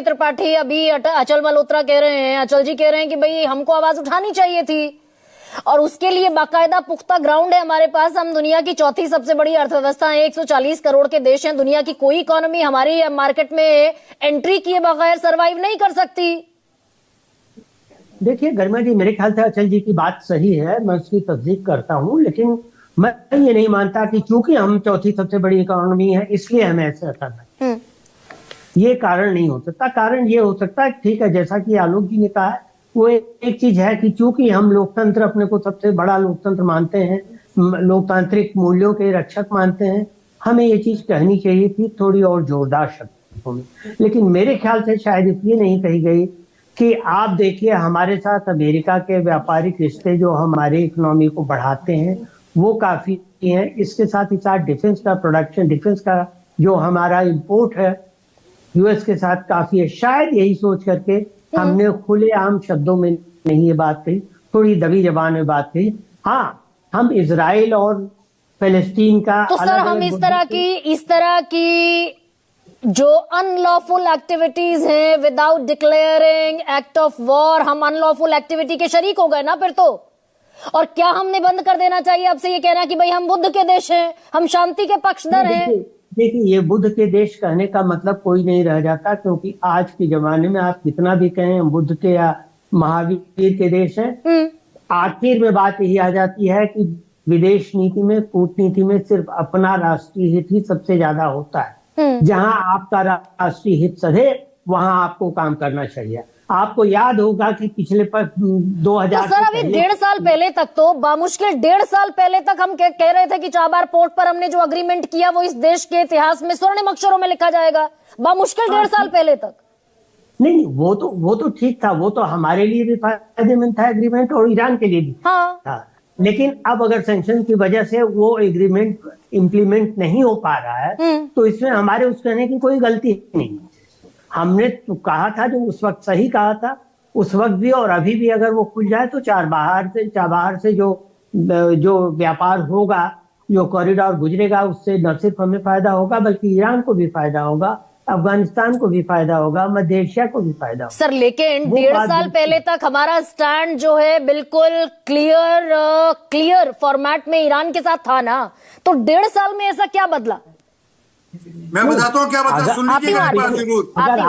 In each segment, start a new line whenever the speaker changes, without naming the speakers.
त्रिपाठी अभी अचल मल्होत्रा कह रहे हैं, अचल जी कह रहे हैं कि भाई हमको आवाज उठानी चाहिए थी और उसके लिए बाकायदा पुख्ता ग्राउंड है हमारे पास। हम दुनिया की चौथी सबसे बड़ी अर्थव्यवस्था है, 140 करोड़ के देश हैं। दुनिया की कोई इकोनॉमी हमारी मार्केट में एंट्री किए बगैर सरवाइव नहीं कर सकती।
देखिए गरिमा जी, मेरे ख्याल से अचल जी की बात सही है, मैं उसकी तस्दीक करता हूं, लेकिन मैं ये नहीं मानता कि चूंकि हम चौथी सबसे बड़ी इकोनॉमी है इसलिए हमें ऐसा करना है। ये कारण नहीं हो सकता। कारण ये हो सकता है, ठीक है, जैसा कि आलोक जी ने कहा है, वो एक चीज है कि चूंकि हम लोकतंत्र अपने को सबसे बड़ा लोकतंत्र मानते हैं, लोकतांत्रिक मूल्यों के रक्षक मानते हैं, हमें ये चीज कहनी चाहिए थी थोड़ी और जोरदार शब्दों में। लेकिन मेरे ख्याल से शायद इसलिए नहीं कही गई कि आप देखिए हमारे साथ अमेरिका के व्यापारिक रिश्ते जो हमारे इकोनॉमी को बढ़ाते हैं वो काफी हैं। इसके साथ ही साथ डिफेंस का प्रोडक्शन, डिफेंस का जो हमारा इंपोर्ट है यूएस के साथ काफी है। शायद यही सोच करके हमने खुलेआम शब्दों में नहीं ये बात कही, थोड़ी दबी जबान में बात कही। हाँ, हम इजराइल और फिलिस्तीन का
तो सर हम इस तरह की जो अनलॉफुल एक्टिविटीज हैं without declaring act of war, हम अनलॉफुल एक्टिविटी के शरीक हो गए ना फिर तो। और क्या हमने बंद कर देना चाहिए आपसे ये कहना कि भाई हम बुद्ध के देश हैं, हम शांति के पक्षधर हैं?
देखिए ये बुद्ध के देश कहने का मतलब कोई नहीं रह जाता, क्योंकि आज के जमाने में आप कितना भी कहें हम बुद्ध के या महावीर के देश हैं, आखिर में बात यही आ जाती है कि विदेश नीति में, कूटनीति में सिर्फ अपना राष्ट्रीय हित ही सबसे ज्यादा होता है। जहां आपका राष्ट्रीय हित सधे वहां आपको काम करना चाहिए। आपको याद होगा कि पिछले 2000
तो सर अभी 1.5 साल पहले तक तो बामुश्किल 1.5 साल पहले तक हम कह रहे थे कि चाबार पोर्ट पर हमने जो अग्रीमेंट किया वो इस देश के इतिहास में स्वर्णिम अक्षरों में लिखा जाएगा। बामुश्किल 1.5 साल पहले तक
नहीं, वो तो ठीक था, वो तो हमारे लिए भी फायदेमंद था एग्रीमेंट और ईरान के लिए भी था। लेकिन अब अगर सैंक्शन की वजह से वो एग्रीमेंट इम्प्लीमेंट नहीं हो पा रहा है तो इसमें हमारे उस कहने की कोई गलती नहीं। हमने तो कहा था, जो उस वक्त सही कहा था, उस वक्त भी और अभी भी, अगर वो खुल जाए तो चाबहार से जो व्यापार होगा, जो कॉरिडोर गुजरेगा, उससे न सिर्फ हमें फायदा होगा बल्कि ईरान को भी फायदा होगा, अफगानिस्तान को भी फायदा होगा, मध्य एशिया को भी फायदा होगा।
सर लेकिन 1.5 साल पहले तक हमारा स्टैंड जो है बिल्कुल क्लियर फॉर्मेट में ईरान के साथ था ना, तो 1.5 साल में ऐसा क्या बदला?
मैं बताता हूँ क्या बदला, सुन लीजिएगा।
अगर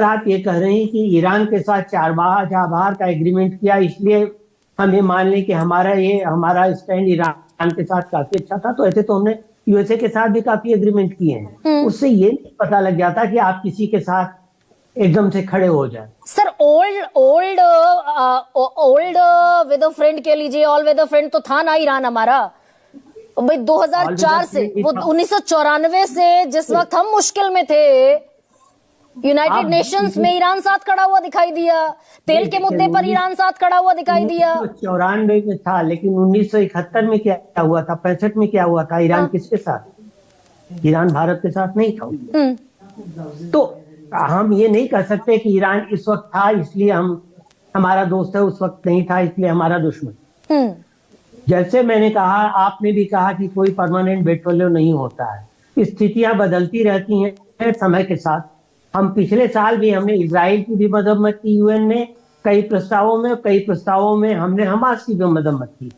आप ये कह रहे हैं कि ईरान के साथ चाबहार का एग्रीमेंट किया इसलिए हम ये मान लें कि हमारा स्टैंड ईरान के साथ काफी अच्छा था, तो ऐसे तो हमने यूएसए के साथ भी काफी एग्रीमेंट किए हैं। उससे ये नहीं पता लग जाता कि आप किसी के साथ एकदम से खड़े हो जाए।
Sir old with a friend कह लीजिए, ऑल विद अ फ्रेंड तो था ना ईरान हमारा भाई 2004 से, वो 1994 से जिस वक्त हम मुश्किल में थे, यूनाइटेड नेशंस में ईरान साथ खड़ा हुआ दिखाई दिया, तेल के मुद्दे पर ईरान साथ खड़ा हुआ दिखाई दिया।
1994 में था, लेकिन 1971 में क्या हुआ था, 65 में क्या हुआ था? ईरान किसके साथ? ईरान भारत के साथ नहीं था। तो हम ये नहीं कह सकते कि ईरान इस वक्त था इसलिए हमारा दोस्त है, उस वक्त नहीं था इसलिए हमारा दुश्मन। जैसे मैंने कहा, आपने भी कहा कि कोई परमानेंट बेटफोलियो नहीं होता है, स्थितियां बदलती रहती हैं समय के साथ। हम पिछले साल भी हमने इजराइल की भी मदम्मत की यूएन में कई प्रस्तावों में हमने हमास की भी मदम्मत की।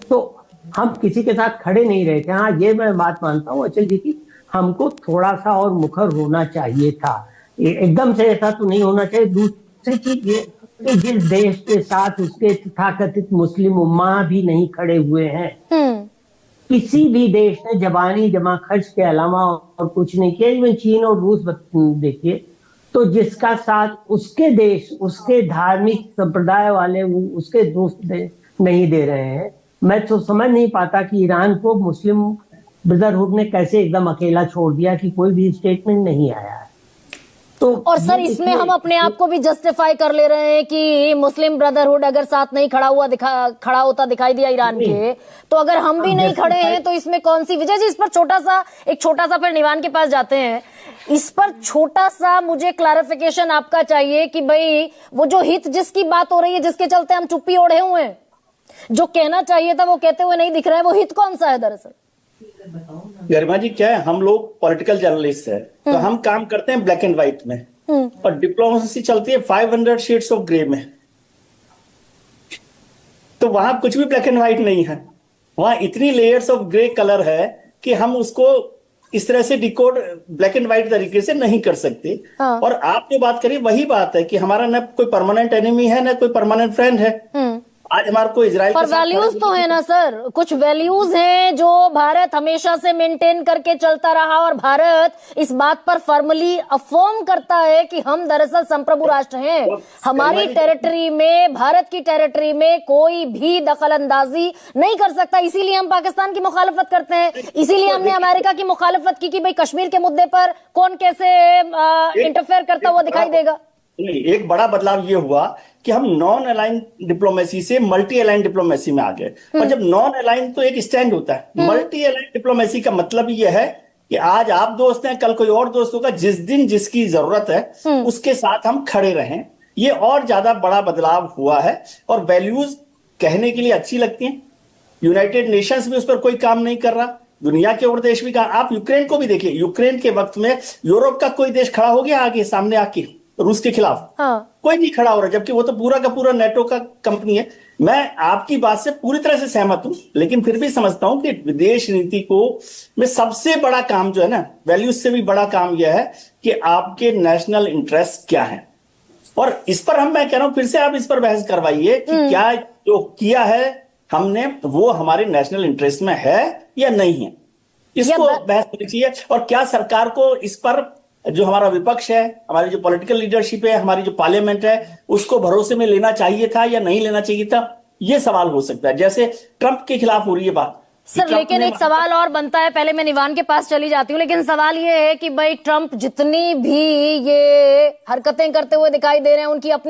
तो हम किसी के साथ खड़े नहीं रहे थे। हाँ, ये मैं बात मानता हूँ अचल जी की, हमको थोड़ा सा और मुखर होना चाहिए था, एकदम से ऐसा तो नहीं होना चाहिए। दूसरी चीज ये कि जिस देश के साथ उसके तथाकथित मुस्लिम उम्मा भी नहीं खड़े हुए हैं, किसी भी देश ने जबानी जमा खर्च के अलावा और कुछ नहीं किया। इवन चीन और रूस देखिए, तो जिसका साथ उसके देश, उसके धार्मिक संप्रदाय वाले उसके दोस्त नहीं दे रहे हैं। मैं तो समझ नहीं पाता कि ईरान को मुस्लिम ब्रदरहुड ने कैसे एकदम अकेला छोड़ दिया कि कोई भी स्टेटमेंट नहीं आया है। तो
और सर इसमें हम अपने आप को भी जस्टिफाई कर ले रहे हैं कि मुस्लिम ब्रदरहुड अगर साथ नहीं खड़ा होता दिखाई दिया ईरान के, तो अगर हम भी नहीं खड़े हैं तो इसमें कौन सी विजय जी? इस पर एक छोटा सा फिर निवान के पास जाते हैं, इस पर छोटा सा मुझे क्लैरिफिकेशन आपका चाहिए कि भाई वो जो हित जिसकी बात हो रही है, जिसके चलते हम चुप्पी ओढ़े हुए हैं, जो कहना चाहिए था वो कहते हुए नहीं दिख रहा है, वो हित कौन सा है दरअसल?
गरिमा जी, क्या है, हम लोग पॉलिटिकल जर्नलिस्ट है, तो हम काम करते हैं ब्लैक एंड व्हाइट में, और डिप्लोमेसी चलती है 500 शेड्स ऑफ ग्रे में। तो वहां कुछ भी ब्लैक एंड व्हाइट नहीं है, वहां इतनी लेयर्स ऑफ ग्रे कलर है कि हम उसको इस तरह से डिकोड ब्लैक एंड व्हाइट तरीके से नहीं कर सकते।
हाँ।
और आप जो बात करिए वही बात है कि हमारा ना कोई परमानेंट एनिमी है ना कोई परमानेंट फ्रेंड है। आज हमारे को इजराइल
पर वैल्यूज तो है ना सर, कुछ वैल्यूज हैं जो भारत हमेशा से मेंटेन करके चलता रहा, और भारत इस बात पर फॉर्मली अफर्म करता है कि हम दरअसल संप्रभु राष्ट्र हैं। हमारी टेरिटरी में, भारत की टेरिटरी में कोई भी दखल अंदाजी नहीं कर सकता। इसीलिए हम पाकिस्तान की मुखालफत करते हैं, इसीलिए हमने अमेरिका की मुखालफत की कि भाई कश्मीर के मुद्दे पर कौन कैसे इंटरफेयर करता हुआ दिखाई देगा।
नहीं, एक बड़ा बदलाव ये हुआ कि हम नॉन अलाइन डिप्लोमेसी से मल्टी अलाइन डिप्लोमेसी में आ गए। और जब नॉन अलाइन तो एक स्टैंड होता है, मल्टी अलाइन डिप्लोमेसी का मतलब ये है कि आज आप दोस्त हैं, कल कोई और दोस्त होगा, जिस दिन जिसकी जरूरत है उसके साथ हम खड़े रहें। ये और ज्यादा बड़ा बदलाव हुआ है। और वैल्यूज कहने के लिए अच्छी लगती हैं, यूनाइटेड नेशंस भी उस पर कोई काम नहीं कर रहा, दुनिया के और देश भी कहा। आप यूक्रेन को भी देखिए, यूक्रेन के वक्त में यूरोप का कोई देश खड़ा हो गया आगे सामने आके रूस के खिलाफ?
हाँ।
कोई नहीं खड़ा हो रहा, जबकि वो तो पूरा का पूरा नेटो का कंपनी है। मैं आपकी बात से पूरी तरह से सहमत हूं, लेकिन फिर भी समझता हूं कि विदेश नीति को में सबसे बड़ा काम जो है ना, वैल्यूज से भी बड़ा काम यह है कि आपके नेशनल इंटरेस्ट क्या है। और इस पर मैं कह रहा हूं, फिर से आप इस पर बहस करवाइए कि क्या जो किया है हमने वो हमारे नेशनल इंटरेस्ट में है या नहीं है। इसको बहस होनी चाहिए। और क्या सरकार को इस पर, जो हमारा विपक्ष है, हमारी जो पॉलिटिकल लीडरशिप है, हमारी जो पार्लियामेंट है, उसको भरोसे में लेना चाहिए था या नहीं लेना चाहिए था, ये सवाल हो सकता है। जैसे ट्रंप के खिलाफ हो रही है बात
सर, लेकिन एक सवाल और बनता है, पहले मैं निवान के पास चली जाती हूँ, लेकिन सवाल ये है कि भाई ट्रंप जितनी भी ये हरकतें करते हुए दिखाई दे रहे हैं, उनकी अपनी